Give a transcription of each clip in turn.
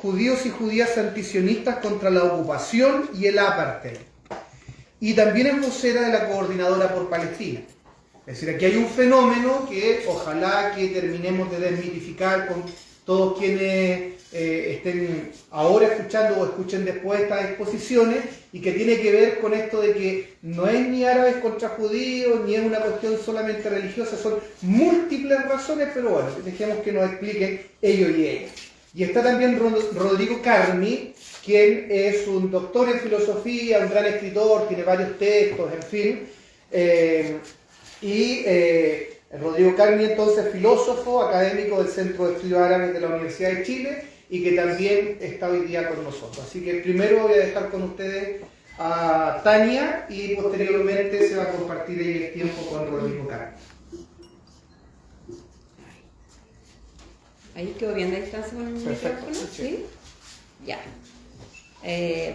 judíos y judías antisionistas contra la ocupación y el apartheid. Y también es vocera de la Coordinadora por Palestina. Es decir, aquí hay un fenómeno que ojalá que terminemos de desmitificar con todos quienes estén ahora escuchando o escuchen después estas exposiciones, y que tiene que ver con esto de que no es ni árabes contra judíos, ni es una cuestión solamente religiosa, son múltiples razones, pero bueno, dejemos que nos expliquen ellos y ellas. Y está también Rodrigo Carmi, quien es un doctor en filosofía, un gran escritor, tiene varios textos, en fin. Rodrigo Carmi, entonces, filósofo, académico del Centro de Estudios Árabes de la Universidad de Chile, y que también está hoy día con nosotros. Así que primero voy a dejar con ustedes a Tania, y posteriormente se va a compartir ahí el tiempo con Rodrigo Carmi. ¿Ahí quedó bien de distancia con el micrófono? ¿Sí? Ya.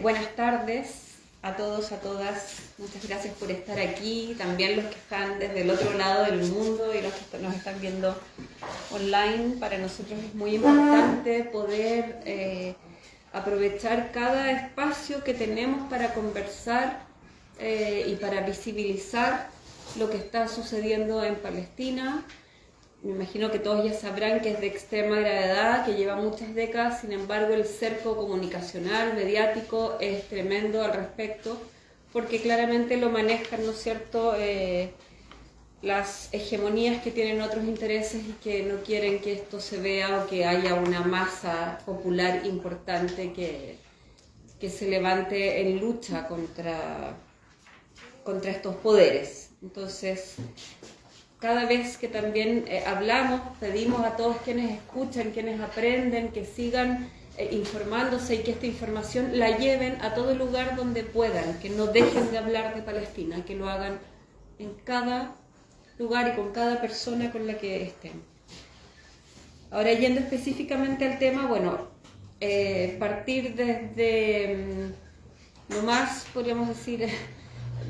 Buenas tardes a todos, a todas. Muchas gracias por estar aquí. También los que están desde el otro lado del mundo y los que nos están viendo online. Para nosotros es muy importante poder aprovechar cada espacio que tenemos para conversar y para visibilizar lo que está sucediendo en Palestina. Me imagino que todos ya sabrán que es de extrema gravedad, que lleva muchas décadas. Sin embargo, el cerco comunicacional, mediático, es tremendo al respecto, porque claramente lo manejan, ¿no es cierto?, las hegemonías que tienen otros intereses y que no quieren que esto se vea, o que haya una masa popular importante que se levante en lucha contra estos poderes. Entonces, cada vez que también hablamos, pedimos a todos quienes escuchan, quienes aprenden, que sigan informándose, y que esta información la lleven a todo lugar donde puedan, que no dejen de hablar de Palestina, que lo hagan en cada lugar y con cada persona con la que estén. Ahora, yendo específicamente al tema, bueno, partir desde lo más, podríamos decir,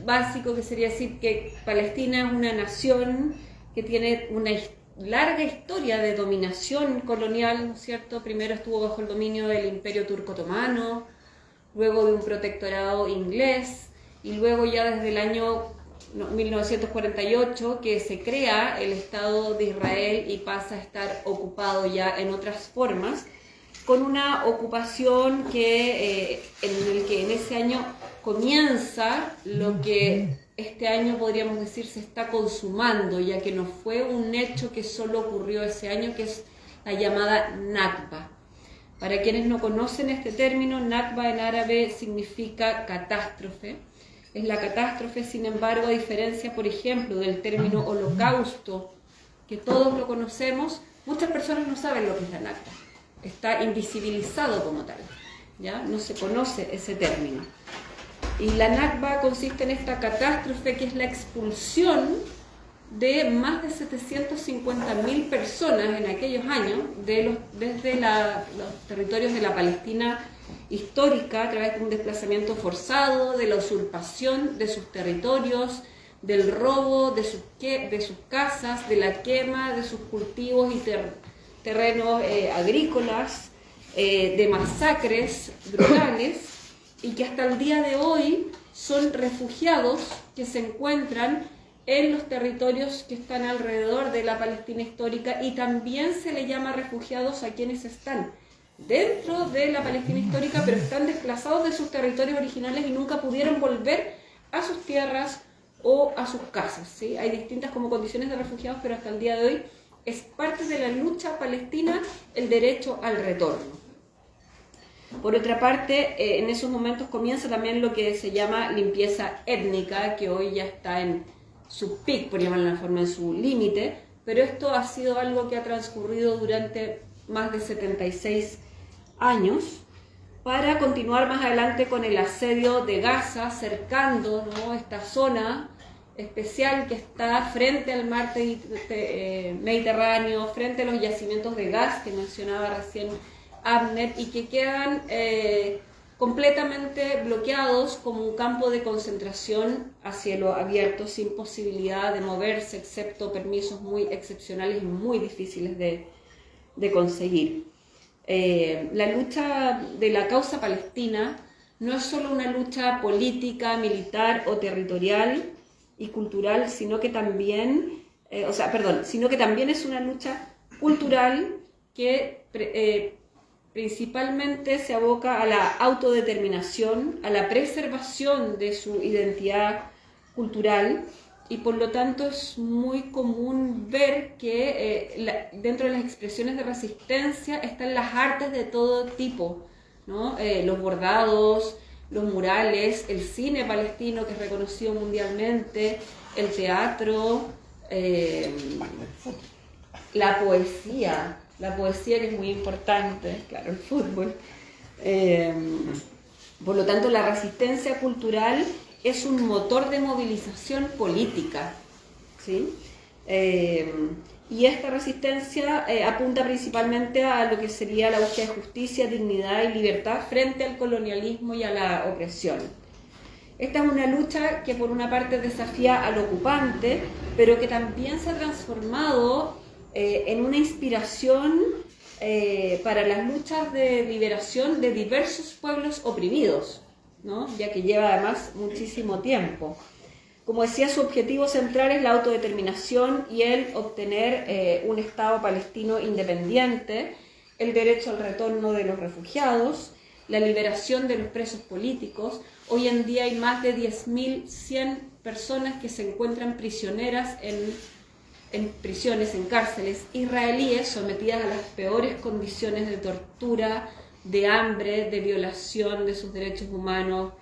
básico, que sería decir que Palestina es una nación que tiene una larga historia de dominación colonial, ¿no es cierto? Primero estuvo bajo el dominio del Imperio Turco Otomano, luego de un protectorado inglés, y luego ya desde el año 1948 que se crea el Estado de Israel y pasa a estar ocupado ya en otras formas, con una ocupación en ese año comienza lo que este año podríamos decir se está consumando, ya que no fue un hecho que solo ocurrió ese año, que es la llamada Nakba. Para quienes no conocen este término, Nakba en árabe significa catástrofe. Es la catástrofe, sin embargo, a diferencia, por ejemplo, del término holocausto, que todos lo conocemos, muchas personas no saben lo que es la Nakba. Está invisibilizado como tal, ¿ya? No se conoce ese término. Y la Nakba consiste en esta catástrofe, que es la expulsión de más de 750.000 personas en aquellos años desde los territorios de la Palestina histórica, a través de un desplazamiento forzado, de la usurpación de sus territorios, del robo de sus casas, de la quema de sus cultivos y terrenos agrícolas, de masacres brutales, y que hasta el día de hoy son refugiados que se encuentran en los territorios que están alrededor de la Palestina histórica, y también se le llama refugiados a quienes están dentro de la Palestina histórica, pero están desplazados de sus territorios originales y nunca pudieron volver a sus tierras o a sus casas, ¿sí? Hay distintas como condiciones de refugiados, pero hasta el día de hoy es parte de la lucha palestina el derecho al retorno. Por otra parte, en esos momentos comienza también lo que se llama limpieza étnica, que hoy ya está en su pic, por llamarlo de una forma, en su límite, pero esto ha sido algo que ha transcurrido durante más de 76 años, para continuar más adelante con el asedio de Gaza, cercando, ¿no?, esta zona especial que está frente al mar Mediterráneo, frente a los yacimientos de gas que mencionaba recién Abner, y que quedan completamente bloqueados como un campo de concentración a cielo abierto, sin posibilidad de moverse, excepto permisos muy excepcionales y muy difíciles de conseguir. La lucha de la causa palestina no es solo una lucha política, militar o territorial y cultural, sino que también, sino que también es una lucha cultural que principalmente se aboca a la autodeterminación, a la preservación de su identidad cultural, y por lo tanto es muy común ver que dentro de las expresiones de resistencia están las artes de todo tipo, ¿no? Los bordados, los murales, el cine palestino, que es reconocido mundialmente, el teatro, la poesía que es muy importante, claro, el fútbol. Por lo tanto, la resistencia cultural es un motor de movilización política, ¿sí? Y esta resistencia apunta principalmente a lo que sería la búsqueda de justicia, dignidad y libertad frente al colonialismo y a la opresión. Esta es una lucha que por una parte desafía al ocupante, pero que también se ha transformado en una inspiración para las luchas de liberación de diversos pueblos oprimidos, ¿no? Ya que lleva además muchísimo tiempo. Como decía, su objetivo central es la autodeterminación y el obtener un Estado palestino independiente, el derecho al retorno de los refugiados, la liberación de los presos políticos. Hoy en día hay más de 10.100 personas que se encuentran prisioneras en prisiones, en cárceles israelíes, sometidas a las peores condiciones de tortura, de hambre, de violación de sus derechos humanos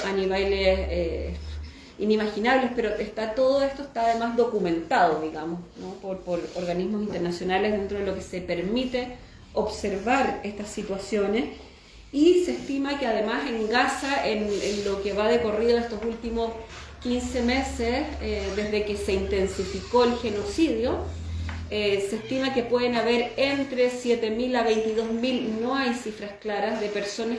a niveles inimaginables, pero todo esto está además documentado, digamos, ¿no? por organismos internacionales, dentro de lo que se permite observar estas situaciones. Y se estima que además en Gaza, en lo que va de corrido estos últimos 15 meses, desde que se intensificó el genocidio, se estima que pueden haber entre 7.000 a 22.000, no hay cifras claras, de personas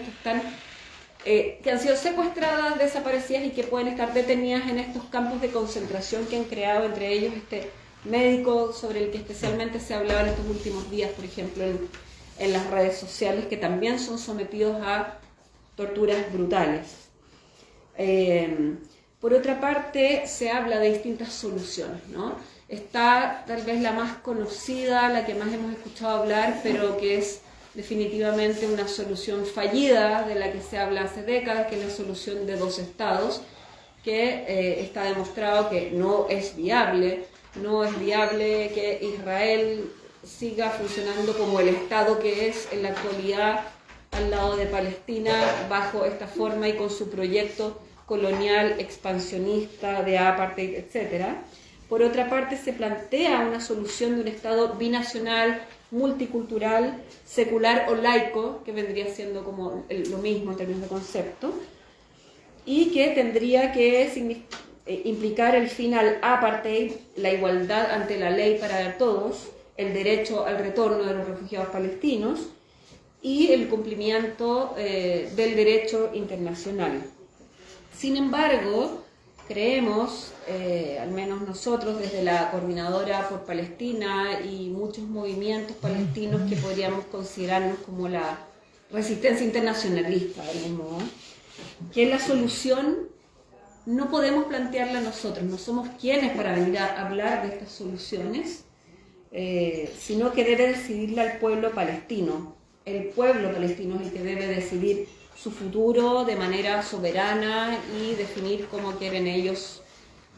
que han sido secuestradas, desaparecidas y que pueden estar detenidas en estos campos de concentración que han creado, entre ellos este médico sobre el que especialmente se hablaba en estos últimos días, por ejemplo, en las redes sociales, que también son sometidos a torturas brutales. Por otra parte, se habla de distintas soluciones, ¿no? Está tal vez la más conocida, la que más hemos escuchado hablar, pero que es definitivamente una solución fallida, de la que se habla hace décadas, que es la solución de dos estados, que está demostrado que no es viable que Israel siga funcionando como el Estado que es en la actualidad al lado de Palestina, bajo esta forma y con su proyecto colonial, expansionista, de apartheid, etc. Por otra parte, se plantea una solución de un Estado binacional, multicultural, secular o laico, que vendría siendo como lo mismo en términos de concepto, y que tendría que implicar el fin al apartheid, la igualdad ante la ley para todos, el derecho al retorno de los refugiados palestinos y el cumplimiento del derecho internacional. Sin embargo, creemos, al menos nosotros desde la Coordinadora por Palestina y muchos movimientos palestinos que podríamos considerarnos como la resistencia internacionalista, digamos, que la solución no podemos plantearla nosotros, no somos quienes para venir a hablar de estas soluciones, sino que debe decidirla el pueblo palestino. El pueblo palestino es el que debe decidir su futuro de manera soberana y definir cómo quieren ellos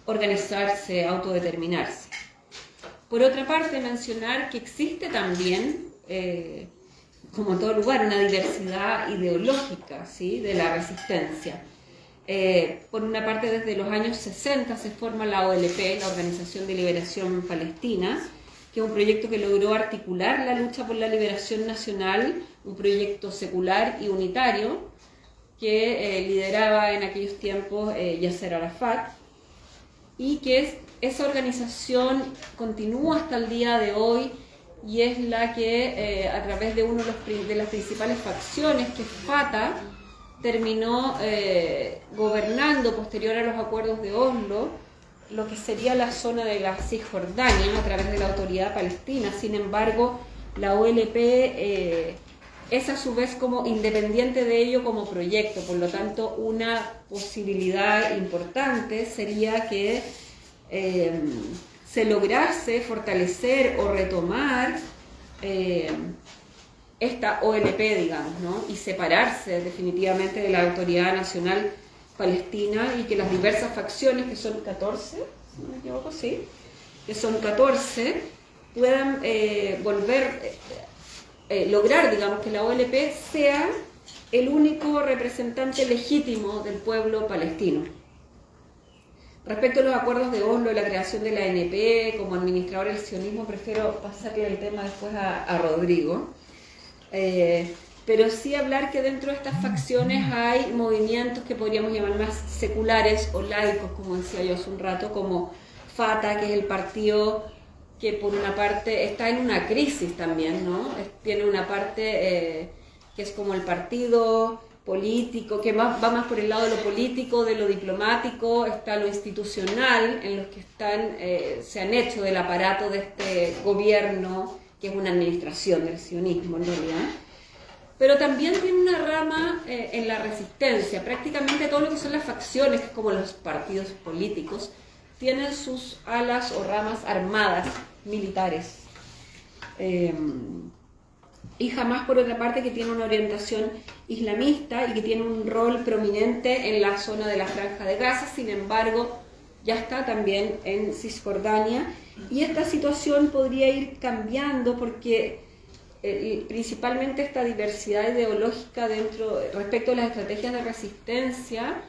organizarse, autodeterminarse. Por otra parte, mencionar que existe también, como en todo lugar, una diversidad ideológica, ¿sí?, de la resistencia. Por una parte, desde los años 60 se forma la OLP, la Organización de Liberación Palestina, que es un proyecto que logró articular la lucha por la liberación nacional, un proyecto secular y unitario que lideraba en aquellos tiempos Yasser Arafat, y que esa organización continúa hasta el día de hoy y es la que a través de una de las principales facciones, que es Fatah, terminó gobernando posterior a los acuerdos de Oslo lo que sería la zona de la Cisjordania a través de la Autoridad Palestina. Sin embargo, la OLP es a su vez como independiente de ello como proyecto. Por lo tanto, una posibilidad importante sería que se lograse fortalecer o retomar esta OLP, digamos, ¿no? Y separarse definitivamente de la Autoridad Nacional Palestina, y que las diversas facciones, que son 14, si no me equivoco, sí, que son 14, puedan lograr, digamos, que la OLP sea el único representante legítimo del pueblo palestino. Respecto a los acuerdos de Oslo, la creación de la ANP, como administrador del sionismo, prefiero pasarle el tema después a Rodrigo. Pero sí hablar que dentro de estas facciones hay movimientos que podríamos llamar más seculares o laicos, como decía yo hace un rato, como Fatah, que es el partido que por una parte está en una crisis también, ¿no? Tiene una parte que es como el partido político, que va más por el lado de lo político, de lo diplomático, está lo institucional, en los que se han hecho del aparato de este gobierno, que es una administración del sionismo en realidad. Pero también tiene una rama en la resistencia. Prácticamente todo lo que son las facciones, que es como los partidos políticos, tienen sus alas o ramas armadas, militares. Y Hamás, por otra parte, que tiene una orientación islamista y que tiene un rol prominente en la zona de la Franja de Gaza. Sin embargo, ya está también en Cisjordania, y esta situación podría ir cambiando porque principalmente esta diversidad ideológica respecto a las estrategias de resistencia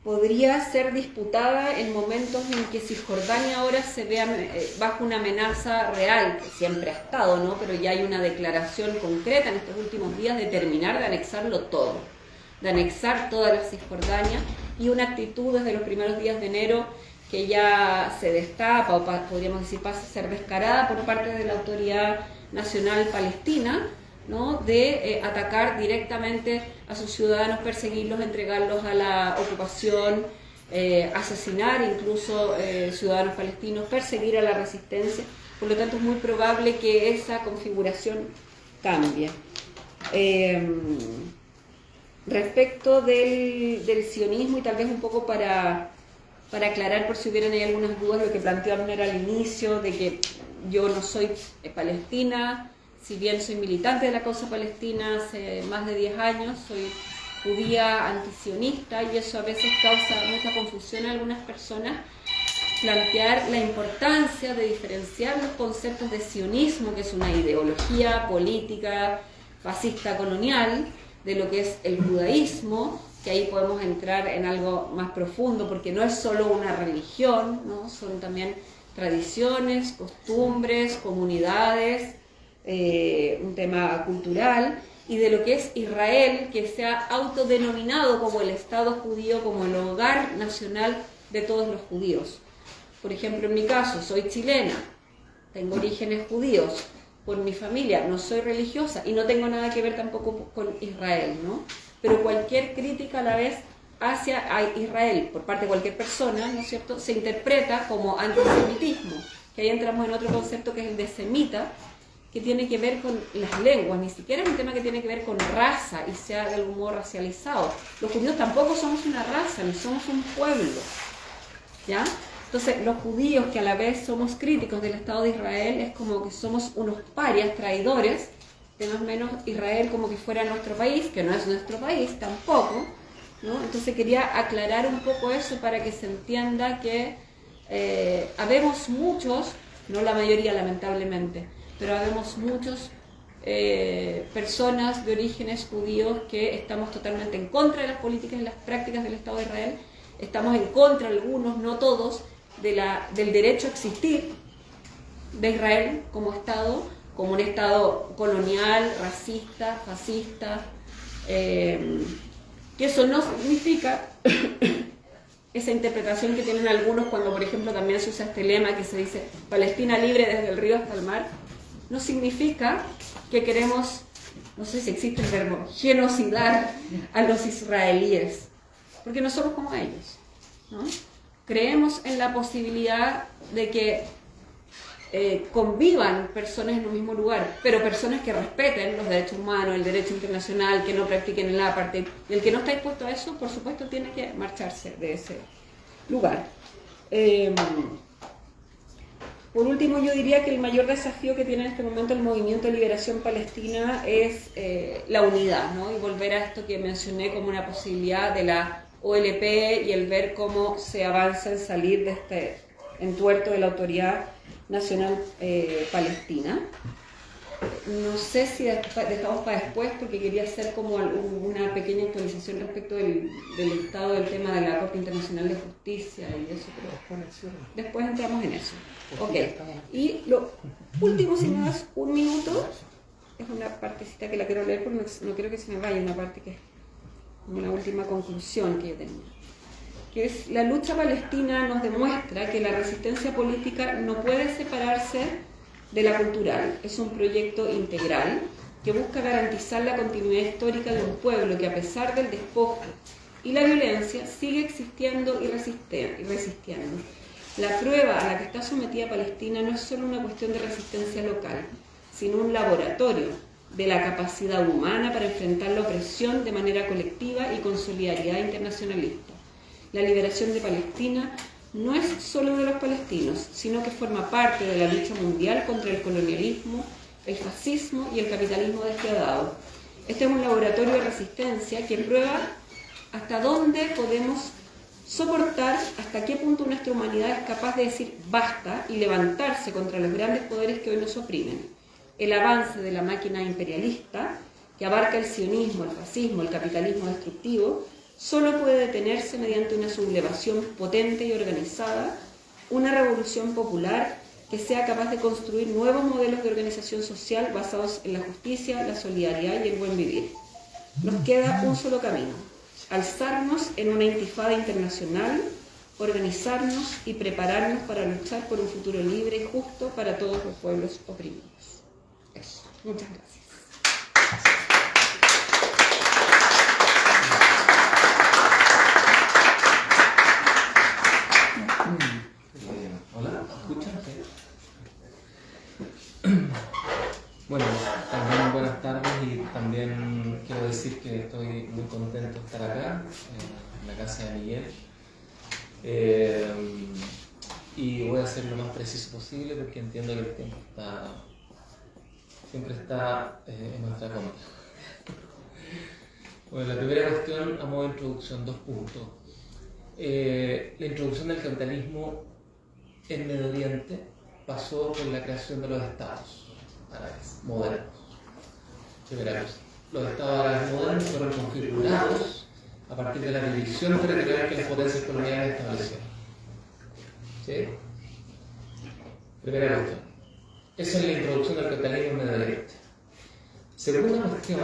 podría ser disputada en momentos en que Cisjordania ahora se vea bajo una amenaza real, que siempre ha estado, ¿no? Pero ya hay una declaración concreta en estos últimos días de terminar de anexarlo todo, de anexar toda la Cisjordania, y una actitud desde los primeros días de enero que ya se destapa, o podríamos decir pasa a ser descarada por parte de la Autoridad Nacional Palestina, ¿no? De atacar directamente a sus ciudadanos, perseguirlos, entregarlos a la ocupación, asesinar incluso ciudadanos palestinos, perseguir a la resistencia. Por lo tanto, es muy probable que esa configuración cambie. Respecto del sionismo, y tal vez un poco para aclarar por si hubieran ahí algunas dudas, lo que planteó Abner al inicio, de que yo no soy palestina, si bien soy militante de la causa palestina hace más de 10 años, soy judía antisionista, y eso a veces causa mucha confusión a algunas personas. Plantear la importancia de diferenciar los conceptos de sionismo, que es una ideología política fascista colonial, de lo que es el judaísmo, que ahí podemos entrar en algo más profundo, porque no es solo una religión, ¿no? Son también tradiciones, costumbres, comunidades, un tema cultural, y de lo que es Israel, que se ha autodenominado como el Estado judío, como el hogar nacional de todos los judíos. Por ejemplo, en mi caso, soy chilena, tengo orígenes judíos, por mi familia, no soy religiosa y no tengo nada que ver tampoco con Israel, ¿no? Pero cualquier crítica a la vez hacia Israel por parte de cualquier persona, ¿no es cierto?, se interpreta como antisemitismo, que ahí entramos en otro concepto que es el de semita, que tiene que ver con las lenguas, ni siquiera es un tema que tiene que ver con raza y sea de algún modo racializado. Los judíos tampoco somos una raza, ni somos un pueblo, ¿ya? Entonces, los judíos que a la vez somos críticos del Estado de Israel, es como que somos unos parias, traidores, de más o menos Israel como que fuera nuestro país, que no es nuestro país tampoco, ¿no? Entonces quería aclarar un poco eso para que se entienda que habemos muchos, no la mayoría lamentablemente, pero habemos muchos personas de orígenes judíos que estamos totalmente en contra de las políticas y las prácticas del Estado de Israel, estamos en contra, algunos, no todos, del derecho a existir de Israel como Estado, como un Estado colonial, racista, fascista, que eso no significa esa interpretación que tienen algunos cuando, por ejemplo, también se usa este lema que se dice Palestina libre desde el río hasta el mar, no significa que queremos, no sé si existe el verbo, genocidar a los israelíes, porque no somos como ellos, ¿no? Creemos en la posibilidad de que convivan personas en un mismo lugar, pero personas que respeten los derechos humanos, el derecho internacional, que no practiquen el apartheid. Y el que no está dispuesto a eso, por supuesto, tiene que marcharse de ese lugar. Por último, yo diría que el mayor desafío que tiene en este momento el movimiento de liberación palestina es la unidad, ¿no? Y volver a esto que mencioné como una posibilidad de la OLP y el ver cómo se avanza en salir de este entuerto de la Autoridad Nacional Palestina. No sé si dejamos para después, porque quería hacer como una pequeña actualización respecto del estado del tema de la Corte Internacional de Justicia y eso, pero después entramos en eso. Ok, y lo último, si me das un minuto, es una partecita que la quiero leer porque no quiero que se me vaya, una parte que es una última conclusión que yo tenía, que es: la lucha palestina nos demuestra que la resistencia política no puede separarse de la cultural. Es un proyecto integral que busca garantizar la continuidad histórica de un pueblo que, a pesar del despojo y la violencia, sigue existiendo y resistiendo. La prueba a la que está sometida Palestina no es solo una cuestión de resistencia local, sino un laboratorio de la capacidad humana para enfrentar la opresión de manera colectiva y con solidaridad internacionalista. La liberación de Palestina no es solo de los palestinos, sino que forma parte de la lucha mundial contra el colonialismo, el fascismo y el capitalismo despiadado. Este es un laboratorio de resistencia que prueba hasta dónde podemos soportar, hasta qué punto nuestra humanidad es capaz de decir basta y levantarse contra los grandes poderes que hoy nos oprimen. El avance de la máquina imperialista, que abarca el sionismo, el fascismo, el capitalismo destructivo, solo puede detenerse mediante una sublevación potente y organizada, una revolución popular que sea capaz de construir nuevos modelos de organización social basados en la justicia, la solidaridad y el buen vivir. Nos queda un solo camino: alzarnos en una intifada internacional, organizarnos y prepararnos para luchar por un futuro libre y justo para todos los pueblos oprimidos. Eso. Muchas gracias. Hola, ¿escuchan? Bueno, también buenas tardes, y también quiero decir que estoy muy contento de estar acá, en la casa de Miguel. Y voy a ser lo más preciso posible porque entiendo que el tiempo siempre está en nuestra contra. Bueno, la primera cuestión, a modo de introducción, 2 puntos. La introducción del capitalismo en Medio Oriente pasó por la creación de los estados árabes modernos. Primera cosa, los estados árabes modernos fueron configurados a partir de la división territorial que las potencias coloniales establecieron. ¿Sí? Primera cuestión. Esa es la introducción del capitalismo en Medio Oriente. Segunda cuestión,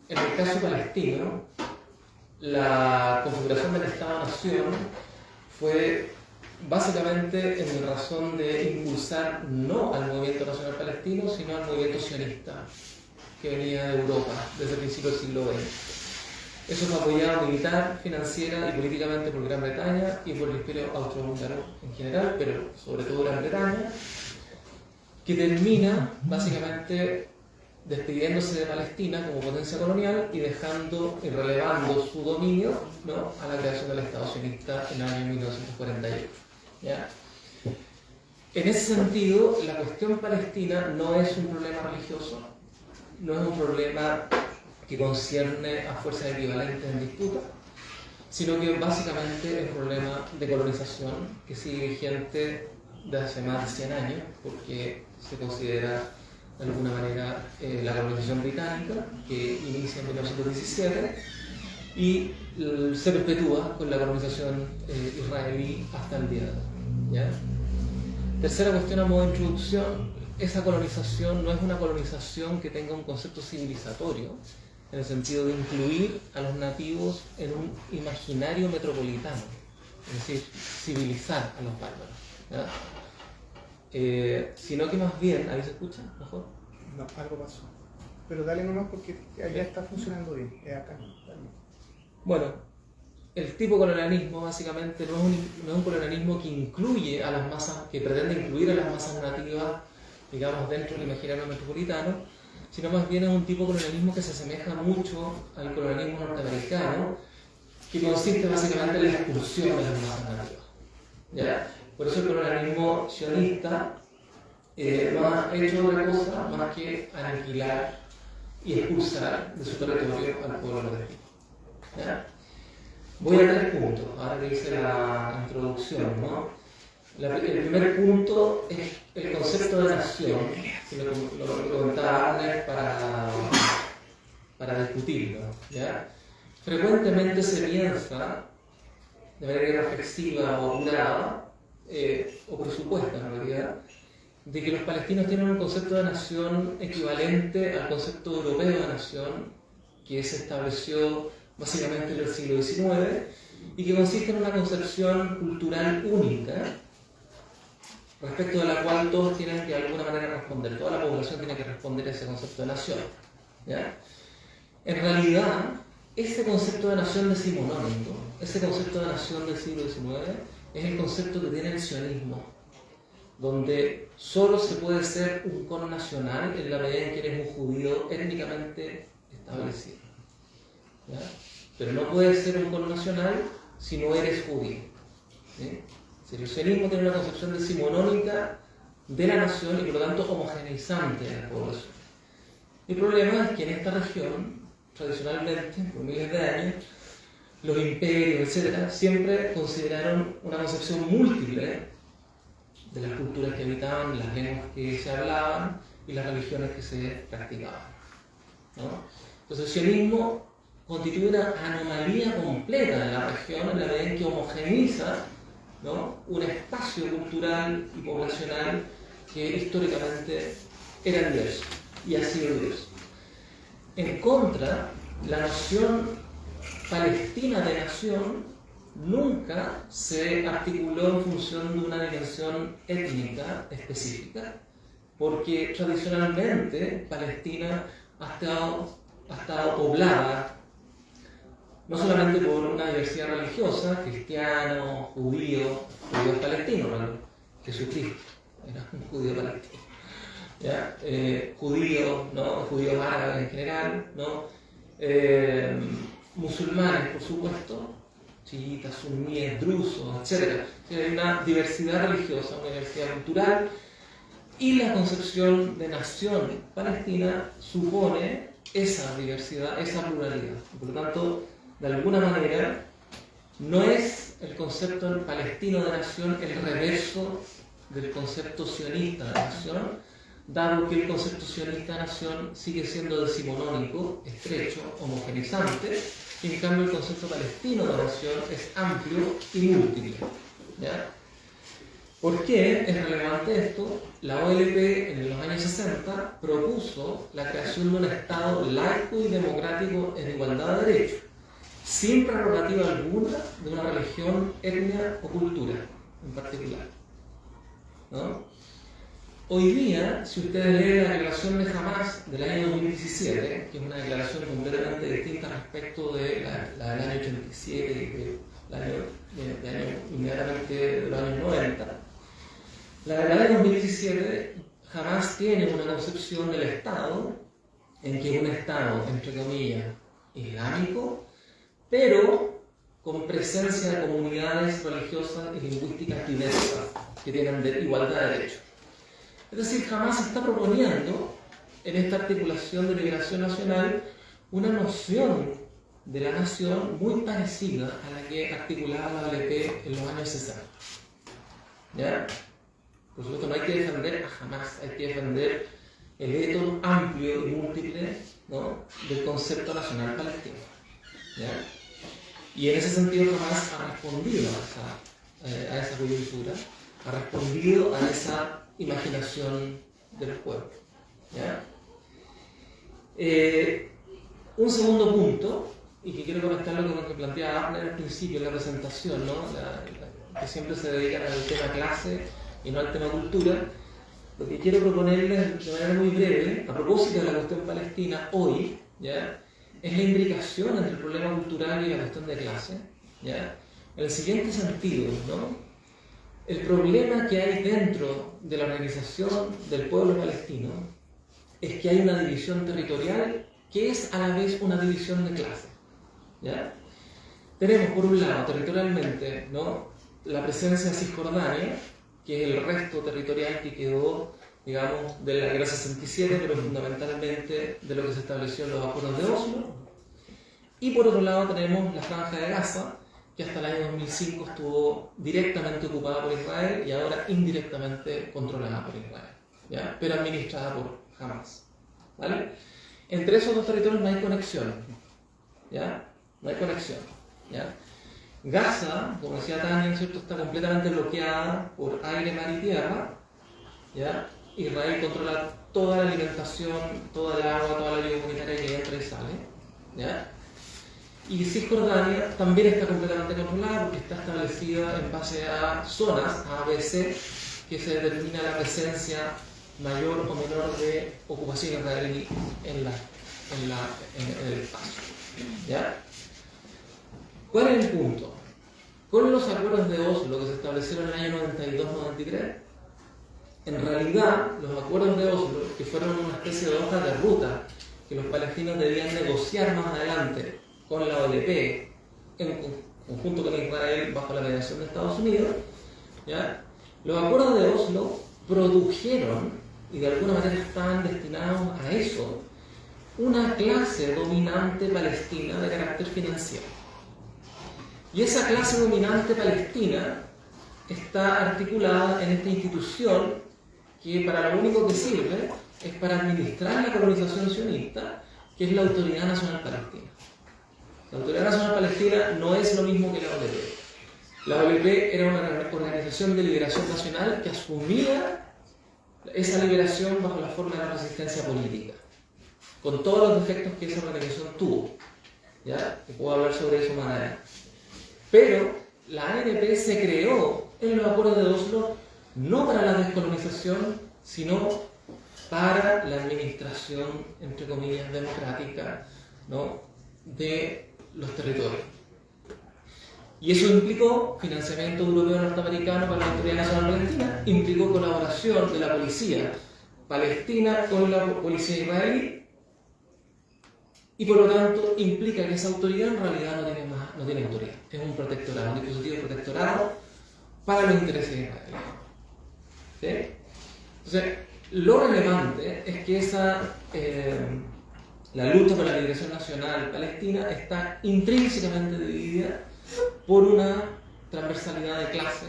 en el caso palestino, la configuración del Estado-Nación fue básicamente en razón de impulsar no al movimiento nacional palestino, sino al movimiento sionista que venía de Europa desde el principio del siglo XX. Eso fue apoyado militar, financiera y políticamente por Gran Bretaña y por el Imperio Austrohúngaro en general, pero sobre todo Gran Bretaña, que termina básicamente despidiéndose de Palestina como potencia colonial y dejando y relevando su dominio, ¿no?, a la creación del Estado sionista en el año 1948. ¿Ya? En ese sentido, la cuestión palestina no es un problema religioso, no es un problema que concierne a fuerzas equivalentes en disputa, sino que básicamente es un problema de colonización que sigue vigente desde hace más de 100 años, porque se considera de alguna manera la colonización británica, que inicia en 1917 y se perpetúa con la colonización israelí hasta el día de hoy. ¿Ya? Tercera cuestión, a modo de introducción: esa colonización no es una colonización que tenga un concepto civilizatorio, en el sentido de incluir a los nativos en un imaginario metropolitano, es decir, civilizar a los bárbaros, ¿ya? Sino que más bien, ¿ahí se escucha mejor? No, algo pasó. Pero dale nomás porque allá está funcionando bien. Acá no. Dale. Bueno, el tipo colonialismo básicamente no es un colonialismo que incluye a las masas, que pretende incluir a las masas nativas, digamos, dentro del imaginario metropolitano, sino más bien es un tipo de colonialismo que se asemeja mucho al colonialismo norteamericano, que consiste básicamente en la expulsión de las masas nativas. ¿Ya? Por eso el colonialismo sionista no ha hecho otra cosa más que aniquilar y expulsar de su territorio al pueblo palestino. ¿Ya? Voy a 3 puntos, ahora que hice la introducción, ¿no? El primer punto es el concepto de nación, que lo comentaba Abner para discutirlo. ¿Ya? Frecuentemente se piensa, de manera reflexiva o apurada, o presupuesta en realidad, de que los palestinos tienen un concepto de nación equivalente al concepto europeo de nación que se estableció básicamente en el siglo XIX y que consiste en una concepción cultural única respecto de la cual todos tienen que de alguna manera responder, toda la población tiene que responder a ese concepto de nación. ¿Ya? En realidad, ese concepto de nación decimonónico, ese concepto de nación del siglo XIX, es el concepto que tiene el sionismo, donde solo se puede ser un connacional en la medida en que eres un judío étnicamente establecido. ¿Ya? Pero no puedes ser un connacional si no eres judío. ¿Sí? El sionismo tiene una concepción decimonónica de la nación y por lo tanto homogeneizante de la población. El problema es que en esta región, tradicionalmente, por miles de años, los imperios, etc., siempre consideraron una concepción múltiple de las culturas que habitaban, las lenguas que se hablaban y las religiones que se practicaban, ¿no? Entonces el sionismo constituye una anomalía completa en la región en la medida en que homogeneiza, ¿no?, un espacio cultural y poblacional que históricamente era diverso y ha sido diverso. En contra, la noción palestina de nación nunca se articuló en función de una dimensión étnica específica, porque tradicionalmente Palestina ha estado poblada no solamente por una diversidad religiosa, cristianos, judíos palestinos, ¿no? Jesucristo era un judío palestino, ¿ya? Judíos, ¿no? Judíos árabes en general, ¿no? Musulmanes, por supuesto, chiitas, suníes, drusos, etc. Hay una diversidad religiosa, una diversidad cultural, y la concepción de nación palestina supone esa diversidad, esa pluralidad. Por lo tanto, de alguna manera, no es el concepto palestino de nación el reverso del concepto sionista de nación, dado que el concepto sionista de nación sigue siendo decimonónico, estrecho, homogenizante, y en cambio el concepto palestino de nación es amplio y múltiple. ¿Ya? ¿Por qué es relevante esto? La OLP en los años 60 propuso la creación de un Estado laico y democrático en igualdad de derechos, sin prerrogativa alguna de una religión, etnia o cultura en particular, ¿no? Hoy día, si ustedes leen la declaración de Hamás del año 2017, que es una declaración completamente distinta respecto de la del año 87 y del año inmediatamente de los años 90, la del año 2017 Hamás tiene una concepción del Estado en que es un Estado, entre comillas, islámico, pero con presencia de comunidades religiosas y lingüísticas diversas que tienen igualdad de derechos. Es decir, Hamás está proponiendo en esta articulación de liberación nacional una noción de la nación muy parecida a la que articulaba la OLP en los años 60. ¿Ya? Por supuesto, no hay que defender a Hamás, hay que defender el etos amplio y múltiple, ¿no?, del concepto nacional palestino. ¿Ya? Y en ese sentido Hamás ha respondido a esa coyuntura, ha respondido a esa imaginación del pueblo. ¿Ya? Un segundo punto, y que quiero conectarlo con lo que planteaba Abner al principio en la presentación, ¿no?, que siempre se dedican al tema clase y no al tema cultura. Lo que quiero proponerles de manera muy breve, a propósito de la cuestión palestina hoy, ¿ya?, es la imbricación entre el problema cultural y la cuestión de clase, ¿ya? En el siguiente sentido, ¿no? El problema que hay dentro de la organización del pueblo palestino es que hay una división territorial que es a la vez una división de clase, ¿ya? Tenemos por un lado territorialmente, ¿no?, la presencia de Cisjordania, que es el resto territorial que quedó, digamos, de la Guerra 67, pero fundamentalmente de lo que se estableció en los acuerdos de Oslo. Y por otro lado tenemos la Franja de Gaza, que hasta el año 2005 estuvo directamente ocupada por Israel y ahora indirectamente controlada por Israel, ¿ya?, pero administrada por Hamas, ¿vale? Entre esos dos territorios no hay conexión, ¿ya? No hay conexión, ¿ya? Gaza, como decía Tania, ¿cierto?, está completamente bloqueada por aire, mar y tierra, ¿ya? Israel controla toda la alimentación, toda el agua, toda la ayuda humanitaria que entra y sale, ¿ya? Y Cisjordania también está completamente controlada porque está establecida en base a zonas, A, B, C, que se determina la presencia mayor o menor de ocupación israelí en el espacio, ¿ya? ¿Cuál es el punto? Con los acuerdos de Oslo que se establecieron en el año 92-93, en realidad los acuerdos de Oslo, que fueron una especie de hoja de ruta que los palestinos debían negociar más adelante con la OLP, en conjunto con Israel bajo la mediación de Estados Unidos, ¿ya? Los acuerdos de Oslo produjeron, y de alguna manera estaban destinados a eso, una clase dominante palestina de carácter financiero. Y esa clase dominante palestina está articulada en esta institución que para lo único que sirve es para administrar la colonización sionista, que es la Autoridad Nacional Palestina. La Autoridad Nacional Palestina no es lo mismo que la OLP. La OLP era una organización de liberación nacional que asumía esa liberación bajo la forma de la resistencia política, con todos los defectos que esa organización tuvo, ¿ya? Que puedo hablar sobre eso más adelante. Pero la ANP se creó en los acuerdos de Oslo no para la descolonización, sino para la administración, entre comillas, democrática, ¿no?, de los territorios. Y eso implicó financiamiento europeo norteamericano para la Autoridad Nacional Palestina, implicó colaboración de la policía palestina con la policía israelí, y por lo tanto implica que esa autoridad en realidad no tiene autoridad, es un protectorado, un dispositivo protectorado para los intereses de Israel, ¿sí? Entonces, lo relevante es que la lucha por la liberación nacional palestina está intrínsecamente dividida por una transversalidad de clase,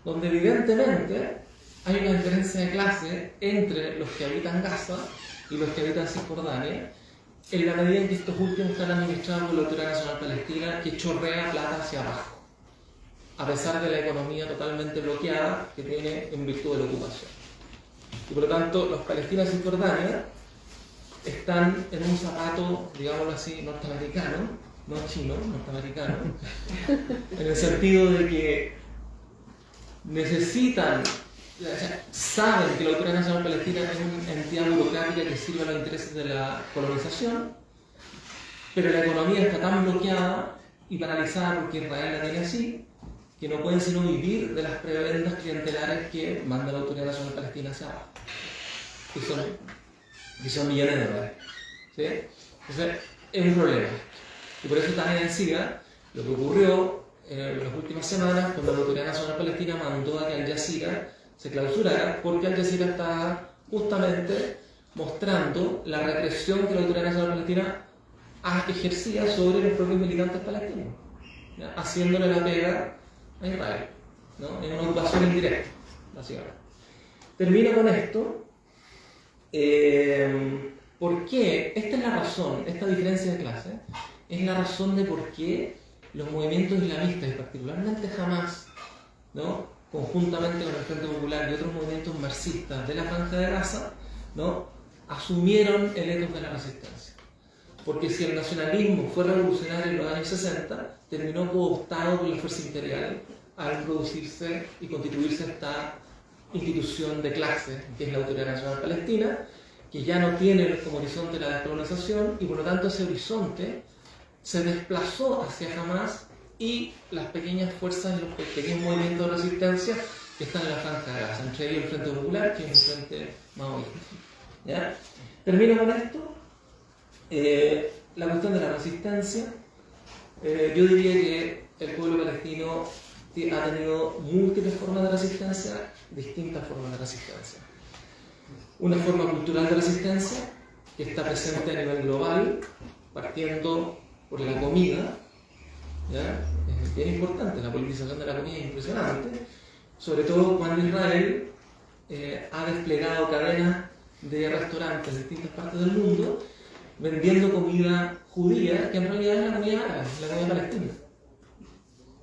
donde evidentemente hay una diferencia de clase entre los que habitan Gaza y los que habitan Cisjordania, en la medida en que estos últimos están administrados por la Autoridad Nacional Palestina, que chorrea plata hacia abajo, a pesar de la economía totalmente bloqueada que tiene en virtud de la ocupación. Y por lo tanto, los palestinos de Cisjordania están en un zapato, digámoslo así, norteamericano, no chino, norteamericano, en el sentido de que necesitan, o sea, saben que la Autoridad Nacional Palestina es una entidad burocrática que sirve a los intereses de la colonización, pero la economía está tan bloqueada y paralizada porque Israel la tiene así, que no pueden sino vivir de las prebendas clientelares que manda la Autoridad Nacional Palestina hacia abajo, que son millones de dólares, ¿sí? Entonces, es un problema. Y por eso también decía lo que ocurrió en las últimas semanas cuando la Autoridad Nacional Palestina mandó a que Al Jazeera se clausurara, porque Al Jazeera está justamente mostrando la represión que la Autoridad Nacional Palestina ejercía sobre los propios militantes palestinos, ¿ya?, haciéndole la pega a Israel, ¿no?, en una ocupación indirecta, básicamente. Termino con esto. ¿Por qué? Esta es la razón, esta diferencia de clase es la razón de por qué los movimientos islamistas, y particularmente Hamas, ¿no?, conjuntamente con el Frente Popular y otros movimientos marxistas de la Franja de Gaza, ¿no?, asumieron el etos de la resistencia. Porque si el nacionalismo fue revolucionario en los años 60, terminó cooptado por la fuerza imperial al producirse y constituirse esta institución de clase, que es la Autoridad Nacional Palestina, que ya no tiene como horizonte la descolonización, y por lo tanto ese horizonte se desplazó hacia Hamas y las pequeñas fuerzas, los pequeños movimientos de resistencia que están en la Franja de Gaza, entre ellos el Frente Popular, que es un frente maoísta. ¿Ya? Termino con esto. La cuestión de la resistencia. Yo diría que el pueblo palestino ha tenido múltiples formas de resistencia, distintas formas de resistencia. Una forma cultural de resistencia que está presente a nivel global, partiendo por la comida. ¿Ya? Es bien importante, la politización de la comida es impresionante, sobre todo cuando Israel ha desplegado cadenas de restaurantes en distintas partes del mundo vendiendo comida judía, que en realidad es la comida árabe, la comida palestina.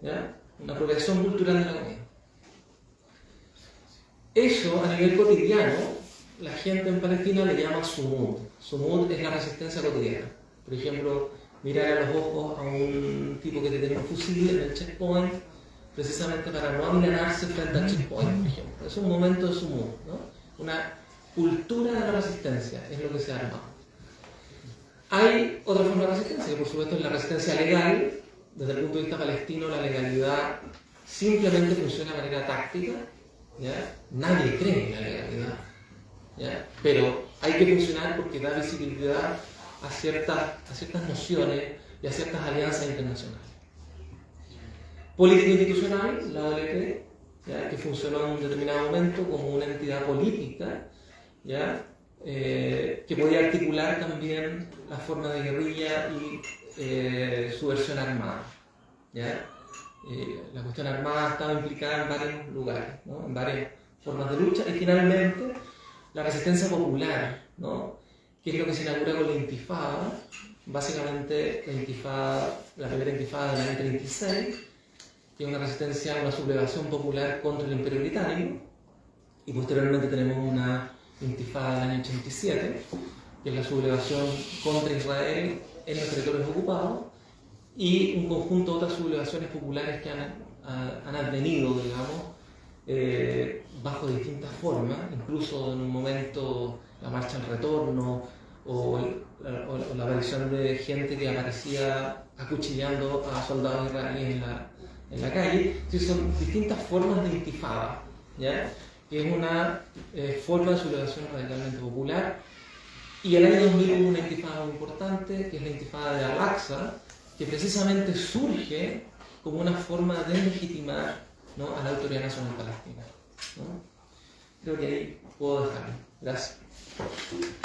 ¿Ya? Una apropiación cultural de la comida. Eso a nivel cotidiano, la gente en Palestina le llama sumud. Sumud es la resistencia cotidiana. Por ejemplo, mirar a los ojos a un tipo que te tiene un fusil en el checkpoint, precisamente para no amilanarse frente al checkpoint, por ejemplo. Es un momento de sumud, ¿no? Una cultura de la resistencia es lo que se ha armado. Hay otra forma de resistencia, que por supuesto es la resistencia legal. Desde el punto de vista palestino, la legalidad simplemente funciona de manera táctica. ¿Ya? Nadie cree en la legalidad. ¿Ya? Pero hay que funcionar porque da visibilidad a ciertas nociones y a ciertas alianzas internacionales. Política institucional, la OLP, ¿ya? Que funcionó en un determinado momento como una entidad política, ¿ya? Que podía articular también la forma de guerrilla y subversión armada. ¿Ya? La cuestión armada estaba implicada en varios lugares, ¿no? En varias formas de lucha, y finalmente la resistencia popular, ¿no? Que es lo que se inaugura con la intifada, básicamente la primera intifada del año 36, que es una resistencia, una sublevación popular contra el Imperio Británico, y posteriormente tenemos una intifada del año 87, que es la sublevación contra Israel en los territorios ocupados, y un conjunto de otras sublevaciones populares que han advenido, digamos, bajo distintas formas, incluso en un momento la marcha al retorno o la aparición de gente que aparecía acuchillando a soldados israelíes en la calle. Sí, son distintas formas de intifada, ¿ya? Que es una forma de sublevación radicalmente popular. Y el año 2000 hubo una intifada muy importante, que es la intifada de Al-Aqsa, que precisamente surge como una forma de legitimar, ¿no? A la Autoridad Nacional Palestina, ¿no? Creo que ahí puedo dejarlo. Gracias.